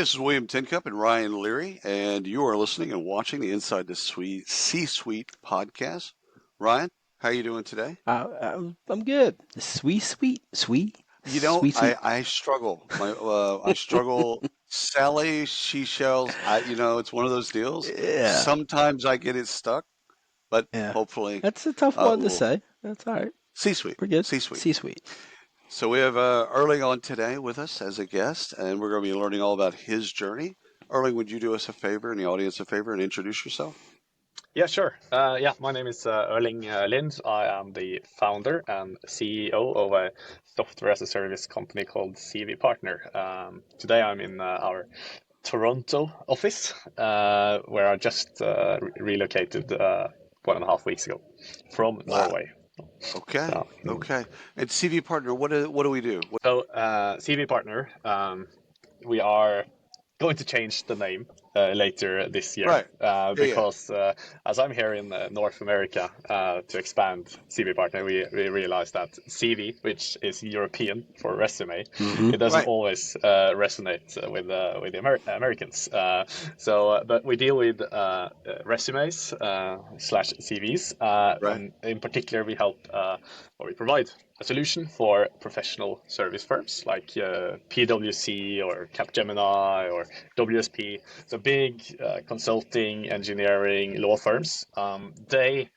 this is William Tincup and Ryan Leary, and you are listening and watching the Inside the C-Suite podcast. Ryan, how are you doing today? I'm good. Sweet. I struggle. I struggle. Sally seashells. It's one of those deals. Yeah, Sometimes I get it stuck, but yeah. hopefully, That's a tough one to we'll say. That's all right. C-Suite, We're good. C-Suite. C-suite. So we have Erling on today with us as a guest, and we're going to be learning all about his journey. Erling, would you do us a favor and the audience a favor and introduce yourself? Yeah, sure. My name is Erling Linde. I am the founder and CEO of a software as a service company called CV Partner. Today I'm in our Toronto office, where I just relocated 1.5 weeks ago from Wow. Norway. Okay. So, Okay. And CV Partner, what do we do? CV Partner, we are going to change the name later this year Right. Yeah. because as I'm here in North America to expand CV Partner, we realized that CV, which is European for resume, Mm-hmm. it doesn't Right. always resonate with the Americans. But we deal with resumes slash CVs, Right. and in particular we help or we provide a solution for professional service firms like PwC or Capgemini or WSP. So big consulting, engineering, law firms. They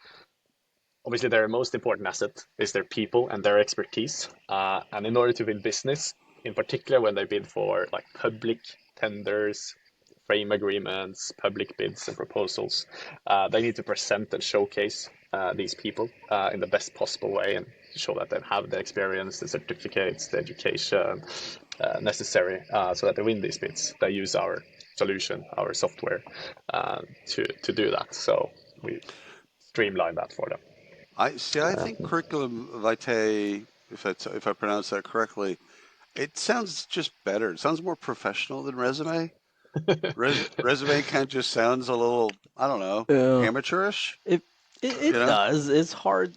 obviously their most important asset is their people and their expertise. And in order to win business, in particular when they bid for like public tenders, frame agreements, public bids and proposals, they need to present and showcase these people in the best possible way and show that they have the experience, the certificates, the education necessary so that they win these bids. They use our solution, our software, to do that. So we streamline that for them. I see. I think curriculum vitae, if I pronounce that correctly, it sounds just better. It sounds more professional than resume. Resume kind of just sounds a little, I don't know, Yeah. amateurish. It You know? does. It's hard.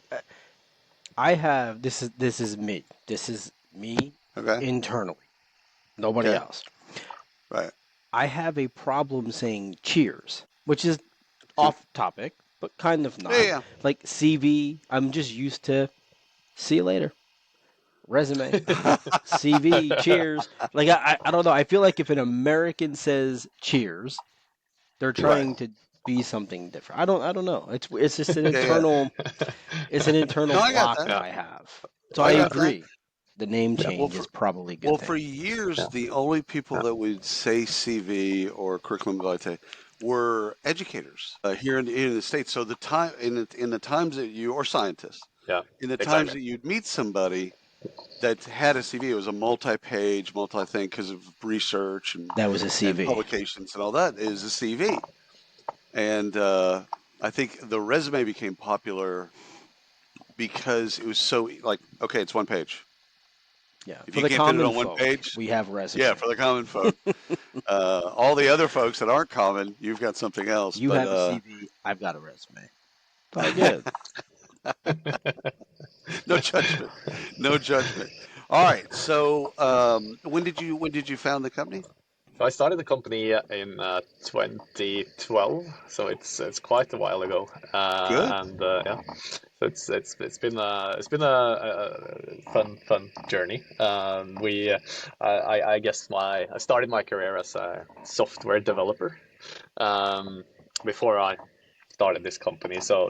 I have this is me. This is me Okay. internally. Nobody Okay. else. Right. I have a problem saying cheers, which is off topic, but kind of Yeah. not. Yeah. Like CV, I'm just used to see you later. Resume, CV, cheers. Like I don't know. I feel like if an American says cheers, they're Right. trying to be something different. I don't know. It's just an Yeah. Yeah. internal No, I got block that. that Yeah, I have. So I I got that. agree. The name yeah, Well, change is for probably a good well, thing. for years, yeah, the only people yeah. that would say CV or curriculum vitae were educators here in the States. So the time in the times that you or scientists Yeah, in the times exactly. that you'd meet somebody that had a CV, it was a multi-page, multi-thing because of research That was a and CV. publications and all that is a CV. And I think the resume became popular because it was so like, okay, it's one page. Yeah, If for you the can't fit it common on one folk, page, we have yeah, resume. for the common folk. All the other folks that aren't common, you've got something else. You But have a CV. I've got a resume. It's all good. no judgment, no judgment. All right. So when did you found the company? So I started the company in 2012, so it's quite a while ago, Good. and yeah, so it's been a fun journey. I guess I started my career as a software developer um, before I started this company. So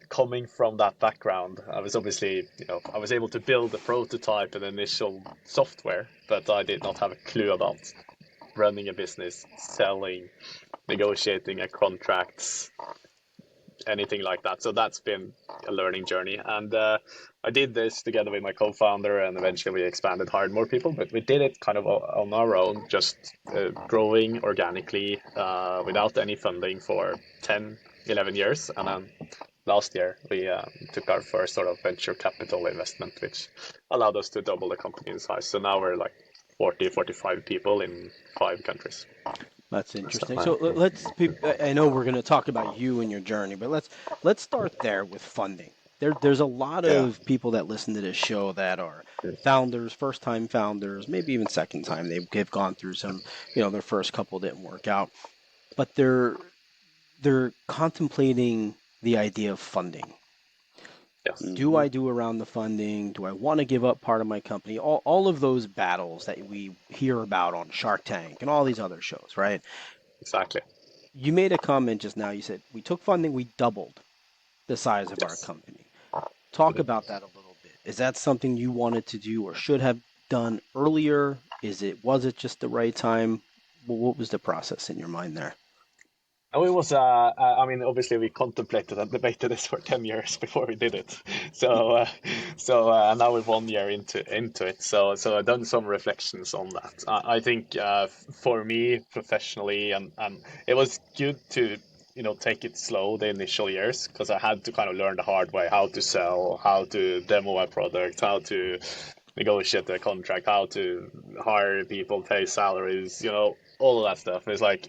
coming from that background, I was obviously, I was able to build a prototype and initial software, but I did not have a clue about running a business, selling, negotiating a contracts, anything like that. So that's been a learning journey. And I did this together with my co-founder, and eventually we expanded, hired more people, but we did it kind of on our own, just growing organically without any funding for 10, 11 years. And then last year we took our first sort of venture capital investment, which allowed us to double the company in size. So now we're like 40, 45 people in 5 countries. That's So, interesting. So let's. I know we're going to talk about you and your journey, but let's start there with funding. there's a lot Yeah. of people that listen to this show that are founders, first time founders, maybe even second time. They've gone through some, their first couple didn't work out, but they're contemplating the idea of funding. Yes. Do Hmm. I do around the funding? Do I want to give up part of my company? All of those battles that we hear about on Shark Tank and all these other shows, right? Exactly. You made a comment just now. You said we took funding, we doubled the size of our Yes. company. Talk about that a little bit. Is that something you wanted to do or should have done earlier? Was it just the right time? What was the process in your mind there? Oh, it was. I mean, obviously, we contemplated and debated this for 10 years before we did it. Now we're 1 year into it. So I've done some reflections on that. I think for me professionally, and it was good to take it slow the initial years because I had to kind of learn the hard way how to sell, how to demo a product, how to negotiate a contract, how to hire people, pay salaries, all of that stuff. It's like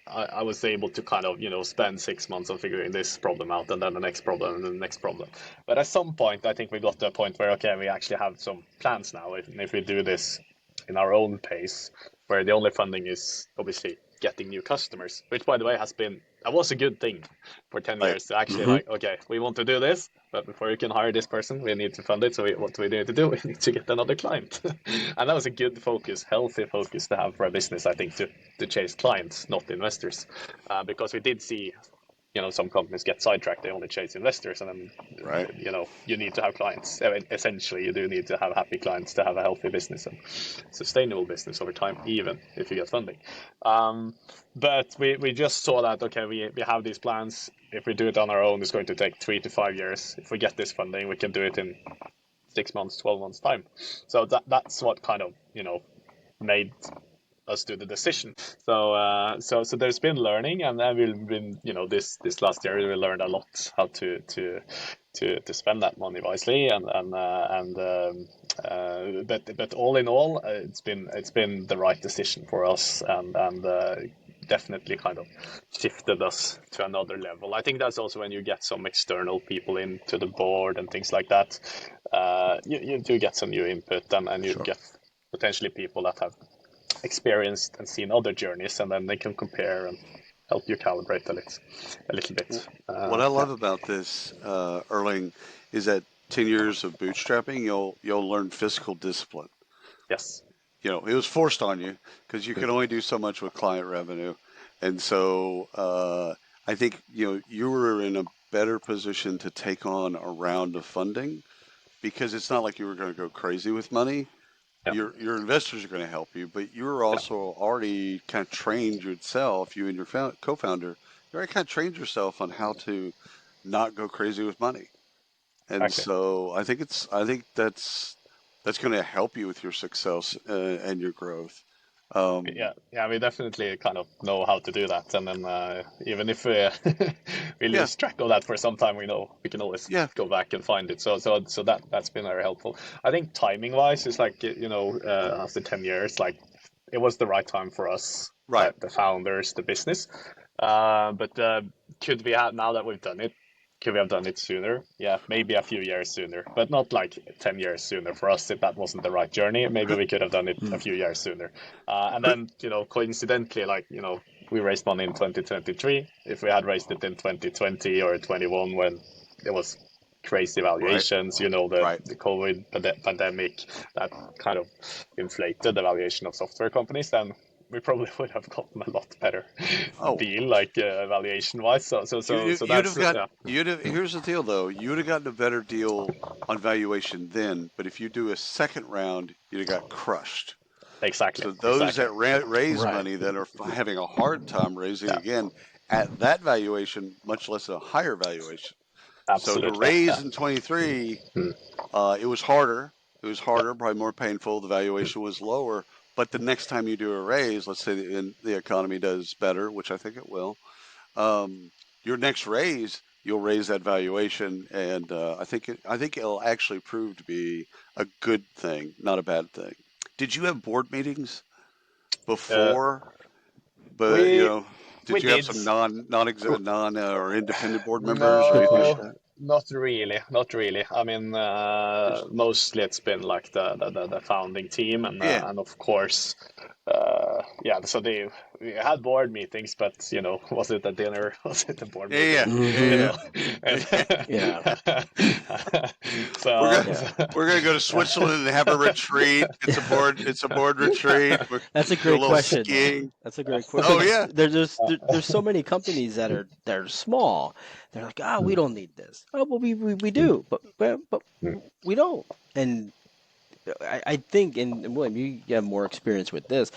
I was able to kind of spend 6 months on figuring this problem out, and then the next problem, and then the next problem. But at some point, I think we got to a point where okay, we actually have some plans now. If we do this in our own pace, where the only funding is obviously getting new customers, which by the way that was a good thing for 10 Right. years to actually Hmm. like, okay, we want to do this, but before you can hire this person, we need to fund it. So what do we need to do? We need to get another client. And that was a good focus, healthy focus to have for a business, I think, to chase clients, not investors. Because we did see some companies get sidetracked. They only chase investors, and then Right. you need to have clients. I mean, essentially, you do need to have happy clients to have a healthy business and sustainable business over time, even if you get funding. But we just saw that okay, we have these plans. If we do it on our own, it's going to take 3 to 5 years. If we get this funding, we can do it in 6 months, 12 months time. So that's what kind of made us do the decision. So there's been learning, and then we've been this last year we learned a lot how to spend that money wisely, but all in all, it's been the right decision for us, and definitely kind of shifted us to another level. I think that's also when you get some external people into the board and things like that. You do get some new input, and you Sure. get potentially people that have experienced and seen other journeys, and then they can compare and help you calibrate a little bit. What I Yeah. love about this, Erling, is that 10 years of bootstrapping, you'll learn physical discipline. Yes. It was forced on you because you Mm. could only do so much with client revenue. And so I think, you were in a better position to take on a round of funding because it's not like you were going to go crazy with money. Yeah. Your investors are going to help you, but you're Yeah. also already kind of trained yourself, you and your co-founder, you already kind of trained yourself on how to not go crazy with money. And Exactly. so I think that's going to help you with your success and your growth. Um, Yeah, yeah, we definitely kind of know how to do that, and then even if we we yeah, lose track of that for some time, we know we can always yeah, go back and find it. So that's been very helpful. I think timing wise, it's like after 10 years, like it was the right time for us, right. the founders, the business. But could we have now that we've done it? Could we have done it sooner? Yeah, maybe a few years sooner, but not like 10 years sooner for us if that wasn't the right journey. Maybe Could, we could have done it a Mm. few years sooner. And could, then, coincidentally, like, we raised money in 2023. If we had raised it in 2020 or 21 when it was crazy right, valuations, right. the COVID pandemic that kind of inflated the valuation of software companies, then we probably would have gotten a lot better Oh, deal, like valuation wise. So you'd that's have got yeah, you'd have. Here's the deal, though. You would have gotten a better deal on valuation then, but if you do a second round, you'd have got crushed. exactly, So those exactly. that raise Right. money that are having a hard time raising Yeah, again at that valuation, much less a higher valuation. So to absolutely. Yeah. raise in 23, Mm. it was harder. It was harder, probably more painful. The valuation was lower. But the next time you do a raise, let's say the economy does better, which I think it will, your next raise, you'll raise that valuation, and I think it'll actually prove to be a good thing, not a bad thing. Did you have board meetings Uh, before? But we did we you have did. some non or independent board members or anything like Good No, question. that? Not really, not really. I mean, mostly it's been like the founding team, Yeah, and of course, yeah. So we had board meetings, but was it a dinner? Was it a board yeah, meeting? You Hmm. know, yeah, and yeah. Yeah. We're so, gonna Yeah. we're gonna go to Switzerland and have a retreat. It's a board retreat. We That's a do a great little question, though. skiing. That's a great question Oh because yeah, there's so many companies that are small. They're like, ah, we don't need this. Oh, well, we do, but we don't. And I think, and William, you have more experience with this.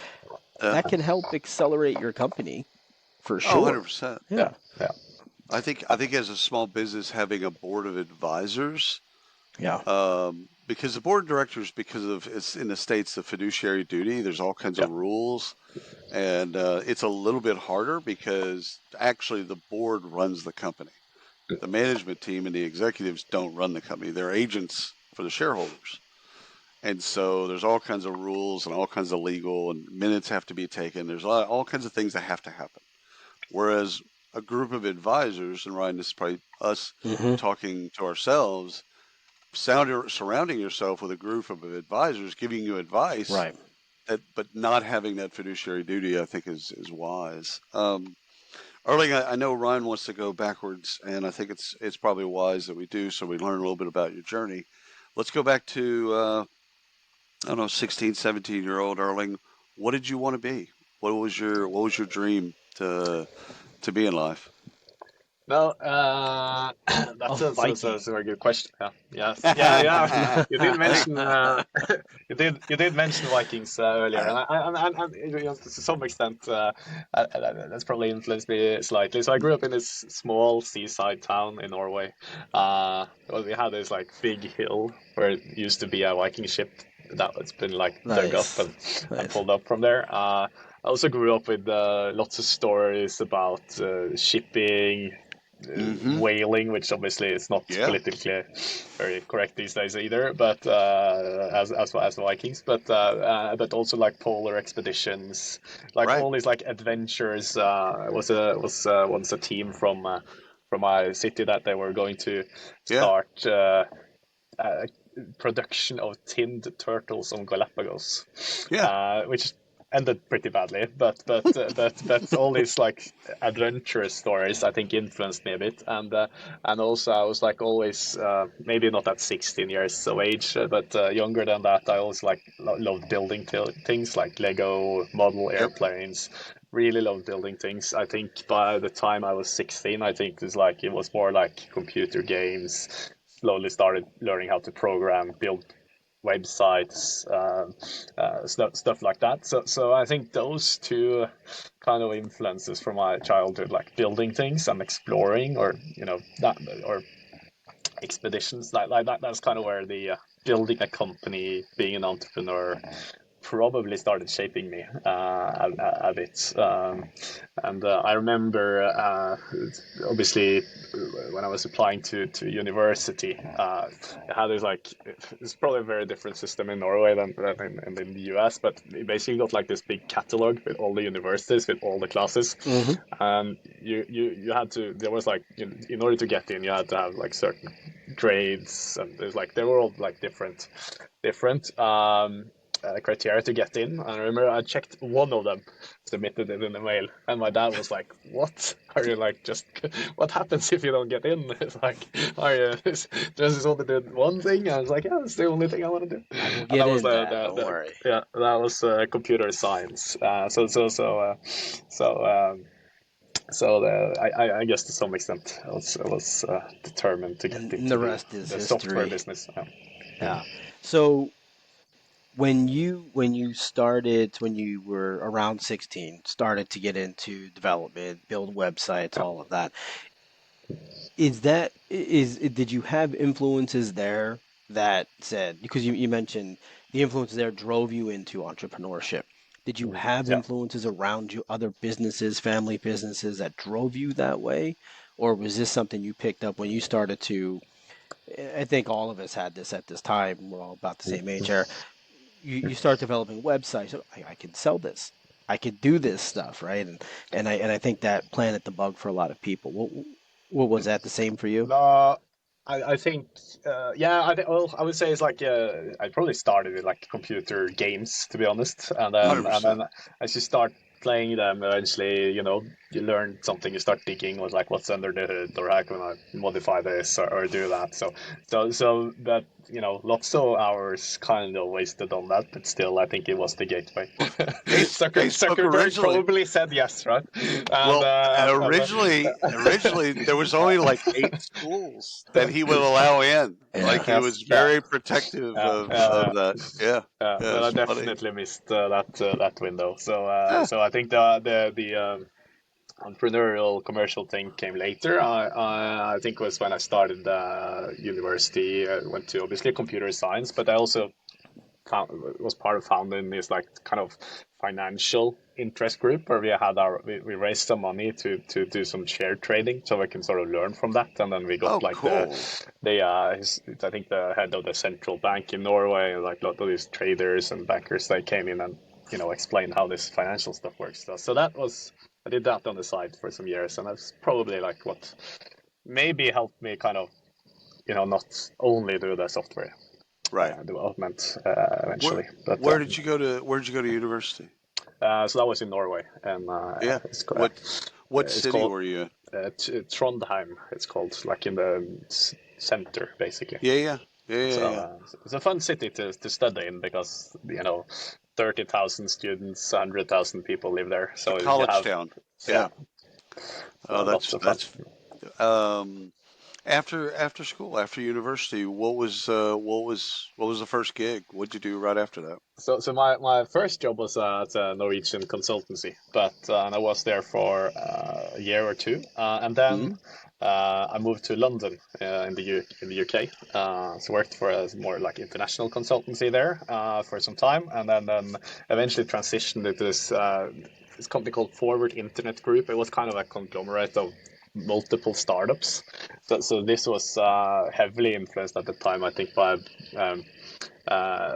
uh, That can help accelerate your company for oh, sure. 100%. yeah, Yeah. yeah, I think as a small business, having a board of advisors, Yeah. because the board of directors, because of it's in the states, the fiduciary duty. There's all kinds yeah, of rules, and it's a little bit harder because actually the board runs the company. The management team and the executives don't run the company. They're agents for the shareholders. And so there's all kinds of rules and all kinds of legal and minutes have to be taken. There's all kinds of things that have to happen. Whereas a group of advisors, and Ryan, this is probably us Hmm. talking to ourselves, surrounding yourself with a group of advisors giving you advice, Right. but not having that fiduciary duty, I think is wise. Erling, I know Ryan wants to go backwards, and I think it's probably wise that we do, so we learn a little bit about your journey. Let's go back to I don't know, 16, 17-year-old Erling. What did you want to be? What was your dream to be in life? no, A that's a Viking. very good question. Yeah, yes, yeah, yeah. You did I think mention you did mention Vikings earlier, and to some extent that's probably influenced me slightly. So I grew up in this small seaside town in Norway. Well, we had this like big hill where it used to be a Viking ship that's been like dug up Nice. and Nice. pulled up from there. I also grew up with lots of stories about shipping, mm-hmm. whaling, which obviously is not Yeah, politically very correct these days either, but as the Vikings, but also like polar expeditions, like right. all these like adventures. Was once a team from my city that they were going to Yeah, start. Uh, Production of tinned turtles on Galapagos, yeah, which ended pretty badly. But all these like adventurous stories I think influenced me a bit, and also I was like always maybe not at 16 years of age, but younger than that. I always like loved building things like Lego model yep, airplanes. Really loved building things. I think by the time I was 16, I think it was more like computer games, slowly started learning how to program, build websites, stuff like that. So I think those two kind of influences from my childhood, like building things and exploring, or that, or expeditions like that. That's kind of where the building a company, being an entrepreneur, probably started shaping me a bit. And I remember, obviously, when I was applying to university, I had this like it's probably a very different system in Norway than in the US, but you basically got like this big catalog with all the universities with all the classes, Hmm. and you had to. There was like in order to get in, you had to have like certain grades, and there's like they were all like different criteria to get in. And I remember I checked one of them, submitted it in the mail, and my dad was like, "What? Are you like just? What happens if you don't get in?" It's like, "Are you just only did one thing?" I was like, "Yeah, it's the only thing I want to do." I will And get that was in, Dad. Don't worry. that was computer science. I guess to some extent I was determined to get And into the the rest is the software history. business. Yeah. Yeah. So when you were around 16, started to get into development, build websites, Yeah. all of that, did you have influences there that said, because you mentioned the influences there drove you into entrepreneurship. Did you have Yeah. influences around you, other businesses, family businesses that drove you that way? Or was this something you picked up when you started to, I think all of us had this at this time, we're all about the same age here. You start developing websites. "Oh, I can sell this. I could do this stuff, right?" And I think that planted the bug for a lot of people. What was that the same for you? No, I think, well, I would say it's like I probably started with like computer games, to be honest, and then 100%. as you start playing them, eventually, you learn something, you start digging with like what's under the hood, or how can I modify this or do that. So that lots of hours kind of wasted on that, but still, I think it was the gateway. Facebook Zuckerberg originally, probably said yes, right? And well, originally there was only like 8 schools that he would allow in. Like Yeah. he was yes, yeah. very protective Yeah, of that. Yeah, yeah, but I it's funny. definitely missed that window. So Yeah. so I think the entrepreneurial commercial thing came later. I think it was when I started university. I went to obviously computer science, but I also was part of founding this like kind of financial interest group where we raised some money to do some share trading so we can sort of learn from that, and then we got Oh, like cool. I think the head of the central bank in Norway, like a lot of these traders and bankers, they came in and explained how this financial stuff works. So that was, I did that on the side for some years, and that's probably like what maybe helped me kind of not only do the software Right. development Where eventually. But where did you go to university? so that was in Norway, and Yeah. What it's city called were you in? Trondheim. It's called like in the center, basically. Yeah, yeah, yeah, yeah, So yeah. it's a fun city to study in because 30,000 students, 100,000 people live there. It's a So you college have town. yeah, Yeah. so Oh, lots of fun. that's um after school, after university, what was the first gig? What'd you do right after that? So my first job was at a Norwegian consultancy, but and I was there for a year or two, and then Hmm. I moved to London in the UK. So worked for a more like international consultancy there for some time, and then eventually transitioned into this company called Forward Internet Group. It was kind of a conglomerate of multiple startups. So this was heavily influenced at the time, I think, by um,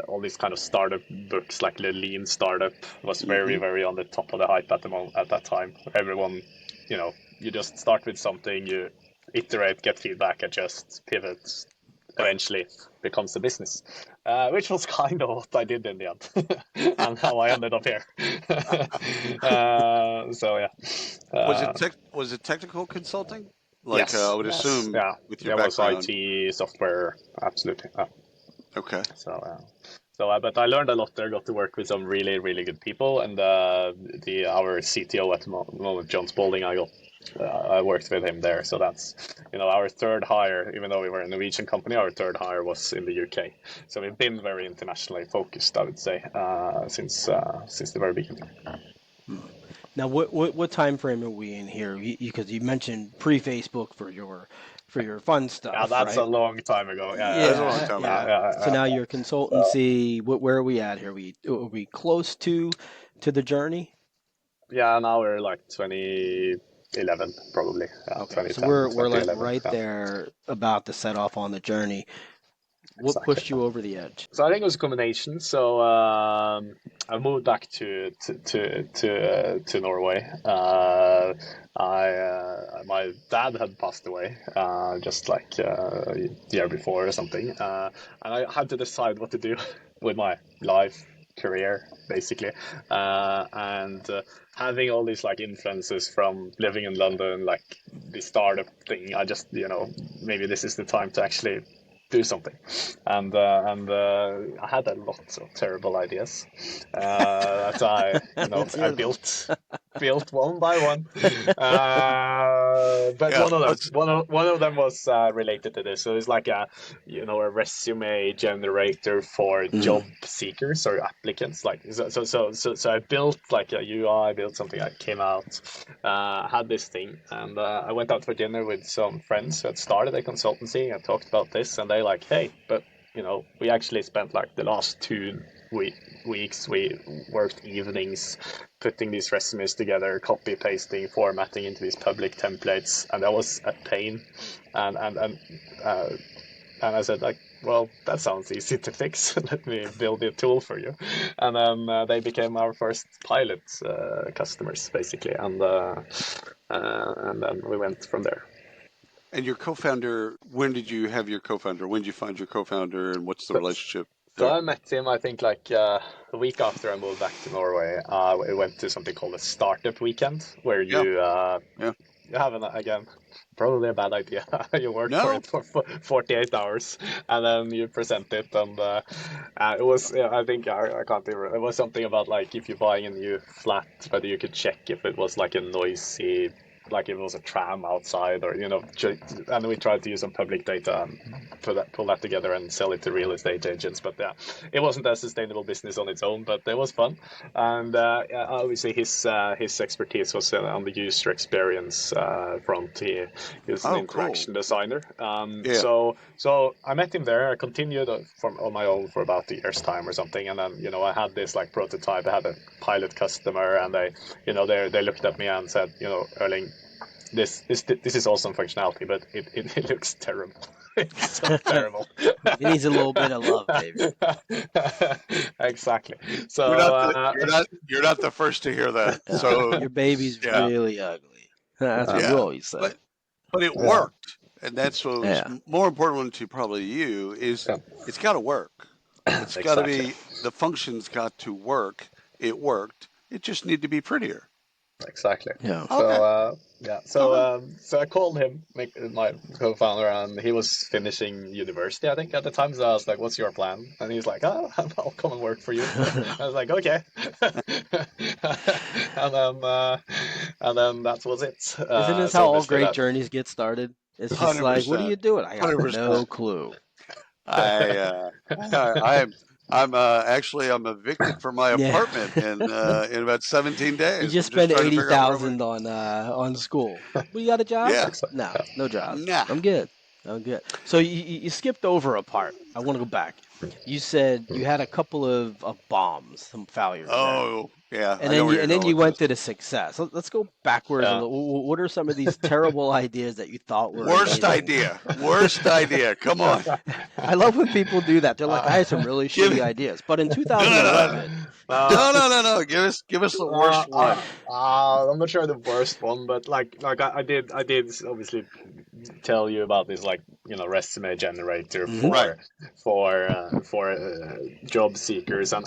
all these kind of startup books, like the Lean Startup was very, Hmm. very on the top of the hype at the moment at that time. Everyone, you just start with something, you iterate, get feedback, adjust, pivot, Right. eventually becomes a business, which was kind of what I did in the end, and how I ended up here. So yeah, Was it technical consulting? Like I yes, would yes, assume yeah, with your there was background. IT, software, absolutely. Okay. But I learned a lot there. Got to work with some really, really good people, and our CTO at the moment, John Spalding, I worked with him there. So that's our third hire. Even though we were a Norwegian company, our third hire was in the UK. So we've been very internationally focused, I would say, since the very beginning. Now, what time frame are we in here? Because you mentioned pre-Facebook for your fun Yeah, stuff, that's a right? long time ago. That was a long Yeah, time ago. yeah. So now your consultancy, where are we at here? Are we close to the journey? Yeah. Now we're like 2011, probably. Yeah, Okay, so 2010, we're like 2011. right Yeah, there about to set off on the journey. What exactly. pushed you over the edge? So I think it was a combination. So I moved back to Norway. My dad had passed away just like a year before or something, and I had to decide what to do with my life, career, basically, and having all these like influences from living in London, like the startup thing. I just maybe this is the time to actually do something, and I had a lot of terrible ideas that I Let's I hear them. built one by one. But Yeah. Let's. one of them was related to this. So it's like a resume generator for Mm. job seekers or applicants. Like so I built like a UI, built something that came out, had this thing, and I went out for dinner with some friends who had started a consultancy and talked about this, and they like, hey, but we actually spent like the last 2 weeks, we worked evenings putting these resumes together, copy pasting, formatting into these public templates, and that was a pain. And and I said like, well, that sounds easy to fix. Let me build a tool for you. And then they became our first pilot customers, basically, and then we went from there. And your co-founder, when did you have your co-founder? When did you find your co-founder, and what's the So, relationship so there? I met him, I think, like a week after I moved back to Norway. We went to something called a startup weekend, where Yeah, yeah. you have again, probably a bad idea. You work for No, it for 48 hours, and then you present it, and it was, yeah, I think, I can't even. It was something about like if you're buying a new flat, whether you could check if it was like a noisy. Like if it was a tram outside, or and we tried to use some public data and pull that together and sell it to real estate agents. But yeah, it wasn't a sustainable business on its own, but it was fun. And yeah, obviously his expertise was on the user experience front. He was an oh, cool. interaction designer. Yeah. So I met him there. I continued from on my own for about a year's time or something, and then I had this like prototype. I had a pilot customer, and they looked at me and said, Erling, this is awesome functionality, but it looks terrible. It's so terrible. It needs a little bit of love, baby. Exactly. You're So not the you're not the first to hear that. So Your baby's yeah, really ugly. That's what you yeah. always say. But it yeah, worked, and that's what was Yeah. more important to probably you is yeah, it's got to work. It's got to exactly. be the function's got to work. It worked. It just need to be prettier. Exactly. Yeah. So Okay. yeah, Okay. so I called him, my co-founder, and he was finishing university, I think, at the time. So I was like, "What's your plan?" And he's like, "Oh, I'll come and work for you." I was like, "Okay," and then that was it. Isn't this So how all obviously great that. journeys get started? It's just like, what are 100%. you doing? I got 100%. no clue. I I'm actually I'm evicted from my Yeah. apartment in about 17 You days. just I'm just spent trying to eighty figure out where I'm thousand on school. Well, you got a job? Yeah. Exactly. No, no job. Nah. I'm good. I'm good. So you skipped over a part. I want to go back. You said you had a couple of bombs, some failures there. Oh, yeah. And I know then where you you're and then going you with went this. to the success. Let's go backwards a Yeah. little. What are some of these terrible ideas that you thought were Worst amazing? idea. Worst idea. Come on. I love when people do that. They're like, I Uh, had some really Give shitty me. ideas, but in No, no, no. 2011, uh, No, no, no, no. Give us the Uh, worst uh, one. I'm not sure the worst one, but I did obviously tell you about this like resume generator hmm Right. for job seekers and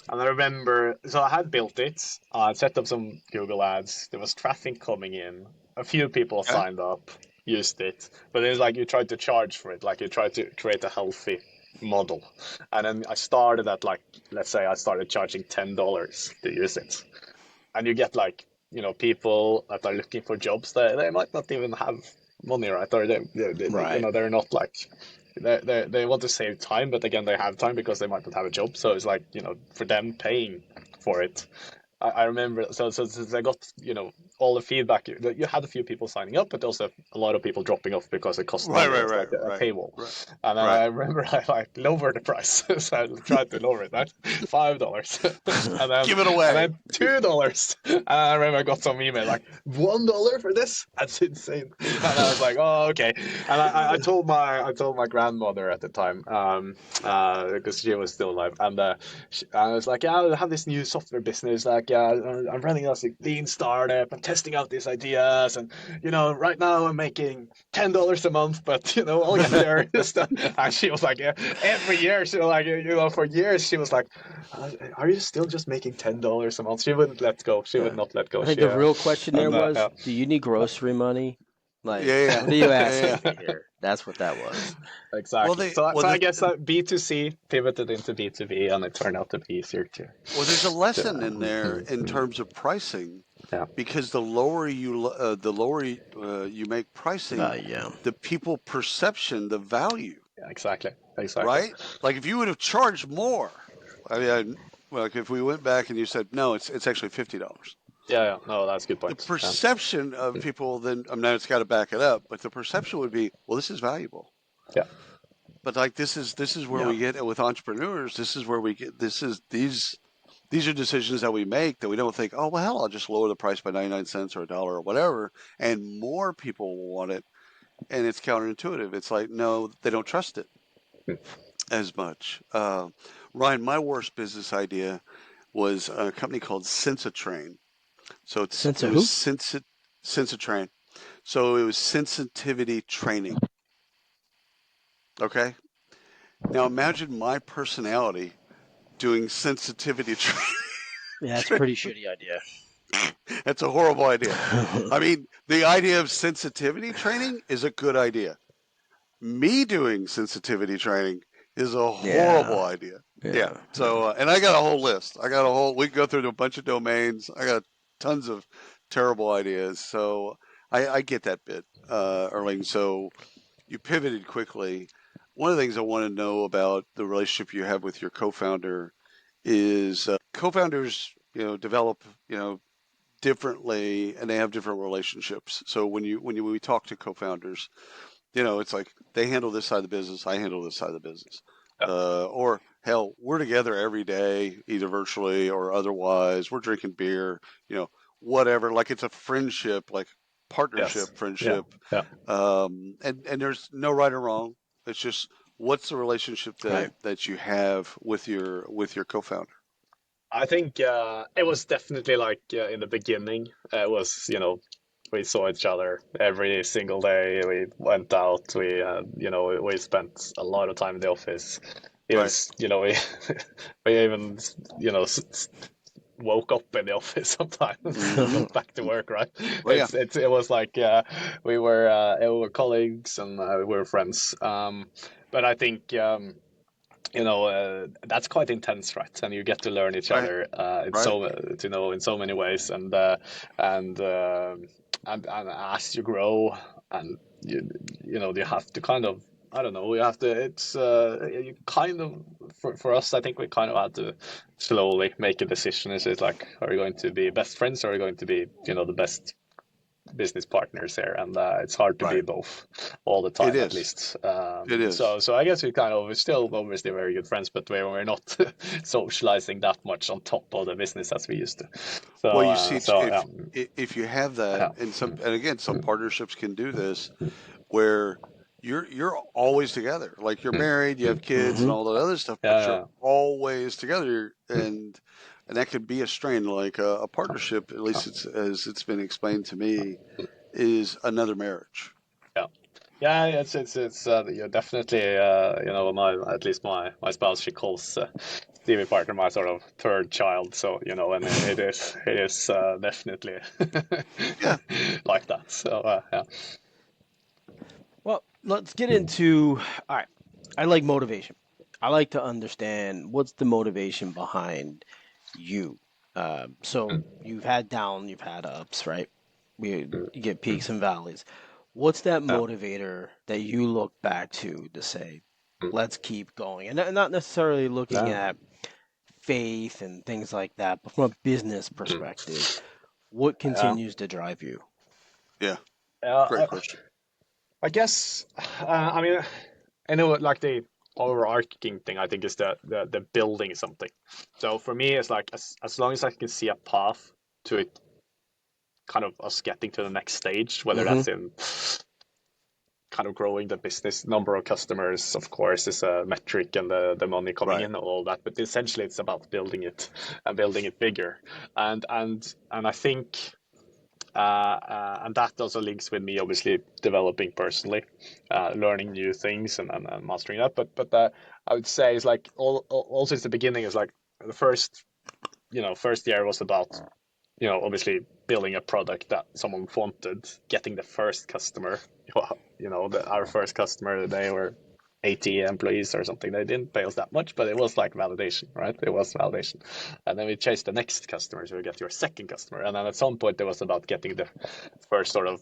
I remember so I had built it. I set up some Google ads. There was traffic coming in. A few people Okay. signed up, used it, but it's like you tried to charge for it, like you tried to create a healthy model. And then I started at like, let's say I started charging $10 to use it. And you get like, people that are looking for jobs, they might not even have money, right? Or right. they're not like, they want to save time, but again, they have time because they might not have a job. So it's like, for them paying for it. I remember, so since I got, all the feedback, you had a few people signing up, but also a lot of people dropping off because it cost Right, money. It right, was right, like a right, paywall. right, And then right. I remember I like lowered the price. So I tried to lower it, right? $5. Give it And away. then $2. And I remember I got some email like $1 for this? That's insane. And I was like, oh, okay. And I told my grandmother at the time, because she was still alive, and I was like, yeah, I have this new software business. Like, I'm running a lean startup. I'm testing out these ideas, and right now I'm making $10 a month, but I'll get there. And she was like, yeah, every year she was like, for years she was like, are you still just making $10 a month? She wouldn't let go. She would Yeah. not let go. I think She the real question there and was, yeah. do you need grocery money? Like, Yeah, yeah, what are you yeah, asking yeah. me here? That's what that was. Well, Exactly. they So, well so I the guess B2C pivoted into B2B, and it turned out to be easier well there's a to lesson in there in terms of pricing yeah, because the lower you make pricing, Yeah. the people perception the value, yeah, exactly, exactly. right? Like if you would have charged more, I mean, well, like if we went back and you said no, it's actually $50. Yeah, yeah. No, that's a good The point. Yeah, perception of people then I mean it's got to back it up, but the perception would be, well, this is valuable. yeah, But like this is where Yeah. we get with entrepreneurs. This is where we get this is these are decisions that we make that we don't think, oh well, hell, I'll just lower the price by 99 cents or a dollar or whatever, and more people will want it. And it's counterintuitive. It's like no, they don't trust it as much. Ryan, my worst business idea was a company called Sensa Train. So Sense it of was who? Sensa Train. So it was sensitivity training. Okay. Now imagine my personality doing sensitivity Yeah, that's a training. pretty shitty idea. That's a horrible idea. I mean, the idea of sensitivity training is a good idea. Me doing sensitivity training is a horrible Yeah, idea. Yeah. yeah, yeah. So, and I got a whole list. I got a whole, we can go through a bunch of domains. I got tons of terrible ideas. So I get that bit, Erling. So you pivoted quickly. One of the things I want to know about the relationship you have with your co-founder is co-founders, develop, differently and they have different relationships. So when we talk to co-founders, it's like they handle this side of the business, I handle this side of the business. Yeah. Or hell, we're together every day, either virtually or otherwise. We're drinking beer, whatever. Like it's a friendship, like partnership Yes. Yeah. friendship. Yeah. And there's no right or wrong. It's just what's the relationship that Right. that you have with your co-founder. I think it was definitely like in the beginning. It was, we saw each other every single day. We went out. We spent a lot of time in the office. It Right. was, we we even, woke up in the office sometimes instead Mm-hmm. of back to work. Right? Well, yeah. It was like we were colleagues and we were friends. But I think. That's quite intense, right? And you get to learn each Right. other Right. in so many ways, and and as you grow, and you have to kind of, I don't know, you have to, it's you kind of, for us, I think we kind of had to slowly make a decision. Is it like, are we going to be best friends, or are we going to be the best business partners here, and it's hard to be Right. both all the It time, at is. least. It is. So I guess we're still obviously very good friends, but we're not socializing that much on top of the business as we used to. Well, So you see, yeah, if you have that, yeah, and again, some partnerships can do this, where you're always together. Like you're married, you have kids, and Mm-hmm. all that other stuff, but you're yeah, always together, and that could be a strain. Like a partnership, at yeah. least it's as it's been explained to me, is another marriage. Yeah. Yeah, it's yeah, definitely my, at least my spouse, she calls TV partner my sort of third child, so and it is definitely Yeah. like that. So yeah. Well, let's get into. All right. I like motivation. I like to understand what's the motivation behind you. So you've had down, you've had ups, right? You get peaks and valleys. What's that Yeah. motivator that you look back to say, let's keep going? And not necessarily looking Yeah. at faith and things like that, but from a business perspective, what Yeah. continues to drive you? Yeah. Yeah. Great question. I guess I mean, I know like the overarching thing, I think, is the building something. So for me, it's like as long as I can see a path to it, kind of us getting to the next stage, whether Mm-hmm. that's in kind of growing the business number of customers, of course, is a metric, and the money coming Right. in and all that, but essentially it's about building it and building it bigger. And I think and that also links with me obviously developing personally, learning new things, and mastering that. But I would say it's like also it's the beginning is like the first year was about obviously building a product that someone wanted, getting the first customer. Our first customer, they were 80 employees or something. They didn't pay us that much, but it was like validation, right? It was validation. And then we chased the next customer, so we get your second customer. And then at some point, it was about getting the first sort of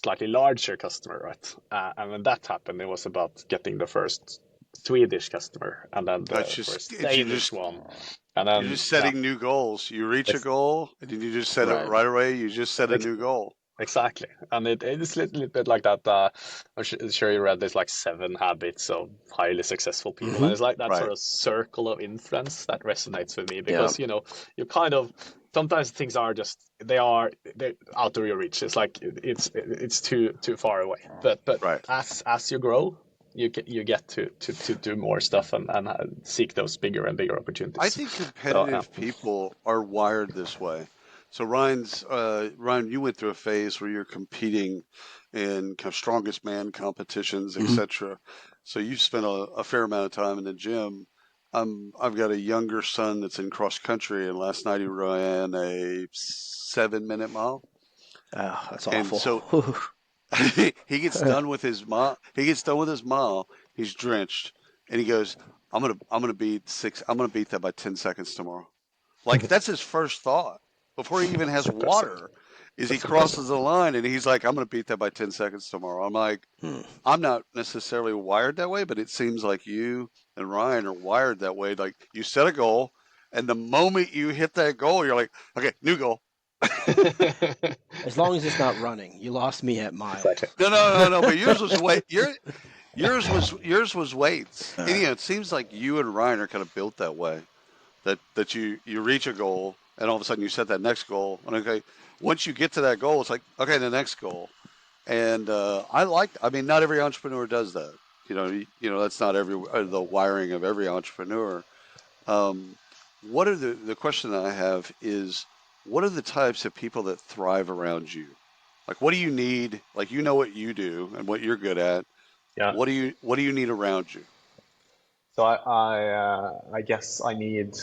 slightly larger customer, right? And when that happened, it was about getting the first Swedish customer, and then That's the just first it's you Danish just one. And you're then, just yeah, setting new goals. You reach a it's, goal, and then you just set it Right. right away. You just set a it's new goal. exactly, and it's a little bit like that. I'm sure you read this, like 7 habits of highly successful people, and Mm-hmm. it's like that sort Right. of circle of influence that resonates with me Yeah. because you kind of sometimes things are just they're out of your reach. It's like it's too far away. But Right. as you grow, you get to do more stuff and seek those bigger and bigger I opportunities. think So yeah. competitive people are wired this way. So Ryan, you went through a phase where you're competing and kind of strongest man competitions, etc. So you've spent a fair amount of time in the gym. I've got a younger son that's in cross country, and last night he ran a 7 minute mile. Oh, that's And awful. so he gets done with his mile. He gets done with his mile. He's drenched, and he goes, I'm gonna beat six. I'm gonna beat that by 10 seconds tomorrow." Like that's his first thought before he even That's has impressive. water. Is he That's impressive. crosses the line and he's like, "I'm gonna beat that by 10 seconds tomorrow." I'm like, Hmm. I'm not necessarily wired that way, but it seems like you and Ryan are wired that way. Like you set a goal, and the moment you hit that goal, you're like, "Okay, new goal." As long as it's not running, you lost me at Exactly. miles. No, no, no, no. But yours was weight. Yours was weights. And, it seems like you and Ryan are kind of built that way. That you reach a goal, and all of a sudden you set that next goal. And okay, once you get to that goal, it's like okay, the next goal. And I mean, not every entrepreneur does that. That's not the wiring of every entrepreneur. Um, what are the question that I have is, what are the types of people that thrive around you? Like, what do you need? Like, you know what you do and what you're good at. Yeah. What do you need around you? So I guess I need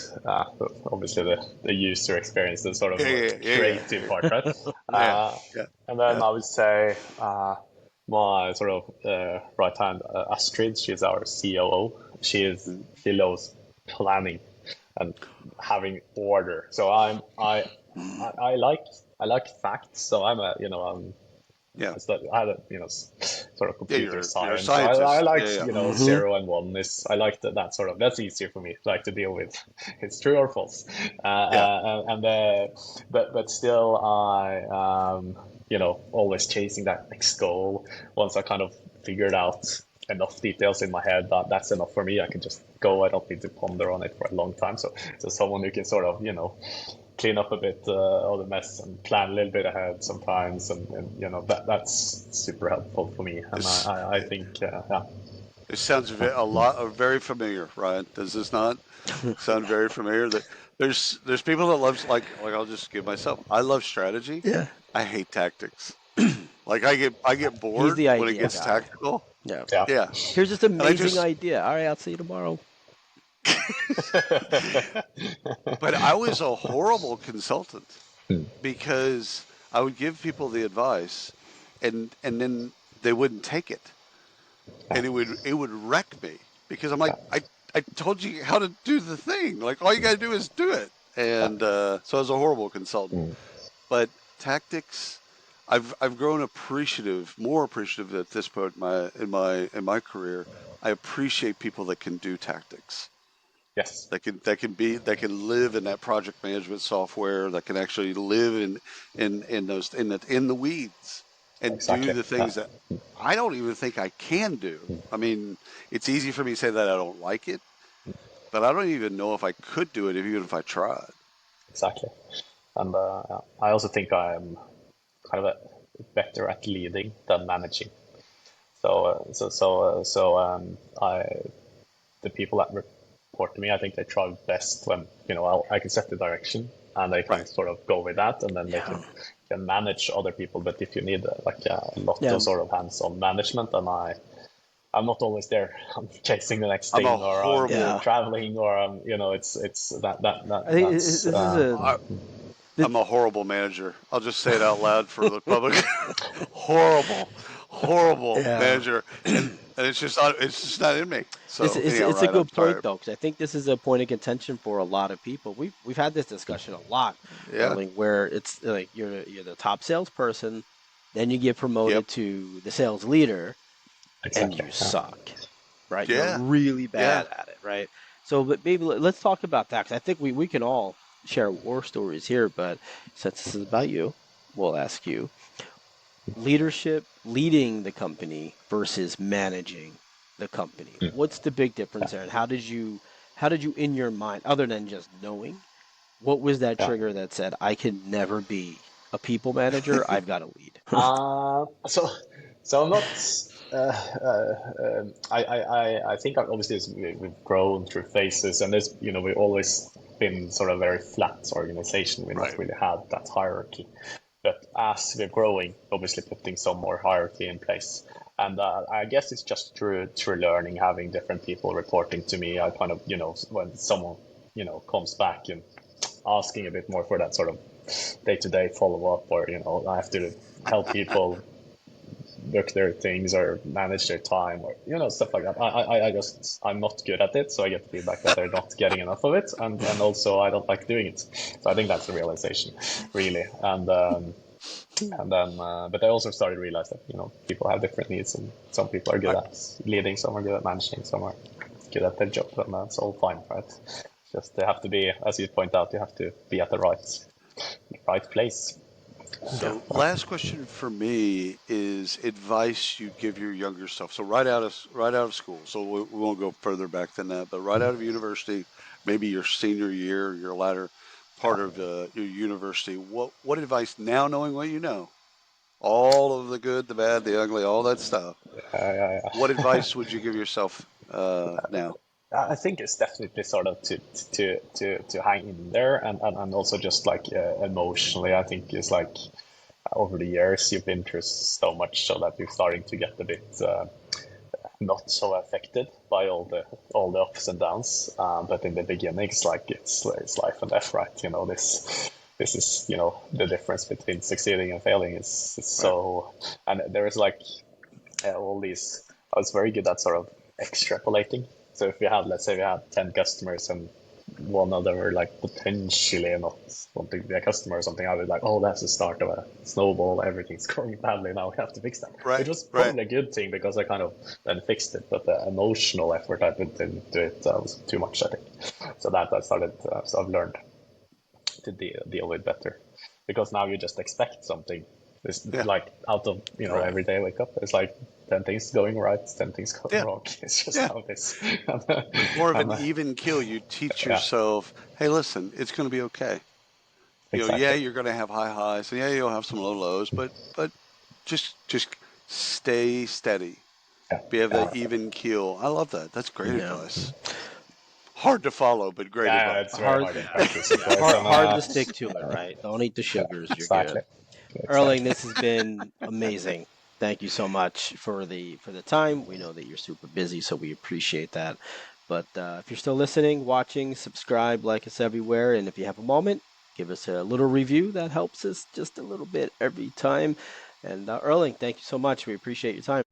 obviously the user experience, the sort of Yeah, more yeah, yeah, creative yeah, part, right? yeah, Uh, yeah, and then yeah. I would say my sort of right hand, Astrid, she's our COO. Mm, She loves planning and having order. So I like I like facts. So I'm a yeah, I had a, sort of yeah. computer You're a science. So I scientist. like, Yeah, yeah. Hmm. 0 and 1 is, I like that sort of, that's easier for me, like to deal with. It's true or false. Yeah. But still always chasing that next goal. Once I kind of figured out enough details in my head, that's enough for me. I can just go. I don't need to ponder on it for a long time. So someone who can sort of, clean up a bit of the mess and plan a little bit ahead sometimes, and that's super helpful for me. And This I think yeah, it sounds very familiar, Ryan. Does this not sound very familiar? That there's people that loves like I'll just give myself. I love strategy. Yeah. I hate tactics. Like I get He's bored the when it idea gets guy. tactical. Yeah. yeah. Yeah, Here's this and I amazing just idea. All right, I'll see you tomorrow. but I was a horrible consultant because I would give people the advice, and then they wouldn't take it, Yeah, and it would wreck me because I'm like I told you how to do the thing. Like all you got to do is do it. yeah. And so I was a horrible consultant. Mm. But tactics, I've grown more appreciative at this point in my career. I appreciate people that can do tactics. Yes, That can live in that project management software. That can actually live in the weeds and do exactly. the Yeah. things that I don't even think I can do. I mean, it's easy for me to say that I don't like it, but I don't even know if I could do it even if I tried. Exactly. And yeah. I also think I'm kind of better at leading than managing. I the people that report to me, I think they thrive best when I can set the direction and they can Right. sort of go with that, and then they Yeah. can manage other people. But if you need like a lot Yeah. of sort of hands-on management, then I'm not always there. I'm chasing the next I'm a thing, or I'm horrible. Yeah. traveling, or it's I think that's this is a. I, This, I'm a horrible manager. I'll just say it out loud for the public. Horrible, horrible yeah. manager, and it's just not in me. It's, So it's anyhow, it's a right? I'm good point sorry. though, because I think this is a point of contention for a lot of people. We've had this discussion a lot, Yeah. Erling, where it's like you're the top salesperson, then you get Yep. promoted to the sales leader, and exactly. you Yeah. suck, right? You're Yeah. really Yeah. bad at it, right? So, but maybe let's talk about that, 'cause I think we can all share war stories here, but since this is about you, we'll ask you leadership, leading the company versus managing the company. What's the big difference there, and how did you in your mind, other than just knowing, what was that Yeah. trigger that said I can never be a people manager? I've got to lead. So I'm not. I think obviously we've grown through phases, and we've always been sort of a very flat organization. We've not Right. really had that hierarchy. But as we're growing, obviously putting some more hierarchy in place. And I guess it's just through learning, having different people reporting to me. I kind of, when someone, comes back and asking a bit more for that sort of day-to-day follow-up, or, I have to help people book their things or manage their time, or stuff like that. I'm not good at it, so I get feedback that they're not getting enough of it, and also I don't like doing it. So I think that's the realization, really. And then, but I also started to realize that people have different needs, and some people are good I, at leading, some are good at managing, some are good at their job, and that's all fine, right? Just they have to be, as you point out, you have to be at the right place. Yeah. so last question for me is advice you'd give your younger self. So right out of school. So we won't go further back than that, but right out of university, maybe your senior year, your latter part of your university. What advice now, knowing what you know, all of the good, the bad, the ugly, all that stuff. Yeah, What yeah. advice would you give yourself now? I think it's definitely sort of to hang in there, and also just like emotionally. I think it's like over the years you've been through so much so that you're starting to get a bit not so affected by all the ups and downs. But in the beginning, it's life and death, right? This is the difference between succeeding and failing is Right. so. And there is like all these. I was very good at sort of extrapolating. So if we had, let's say, we had 10 customers and one of them were like potentially not wanting to be a customer or something, I was like, oh, that's the start of a snowball. Everything's going badly. Now we have to fix that, which Right. was Right. probably a good thing because I kind of then fixed it. But the emotional effort I put into it was too much, I think. So that I started, so I've learned to deal with better because now you just expect something. It's Yeah. like out of Right. every day I wake up, it's like 10 things going right, 10 things going Yeah. wrong. It's just Yeah. how it is. More of And, an even kill. You teach yeah, yourself, hey, listen, it's going to be okay. Yeah, exactly. you're going to have high highs, and yeah, you'll have some low lows, but just stay steady. Yeah, Be have that yeah, even keel. I love that. That's great Yeah. advice. Hard to follow, but great yeah. advice. It's very Hard, hard in yeah, practice, of yeah. course. Hard, And hard to stick to it, right? Don't eat the yeah, sugars. You're exactly, good. Erling, exactly. this has been amazing. Thank you so much for the time. We know that you're super busy, so we appreciate that. But if you're still listening, watching, subscribe, like us everywhere, and if you have a moment, give us a little review. That helps us just a little bit every time. And Erling, thank you so much. We appreciate your time.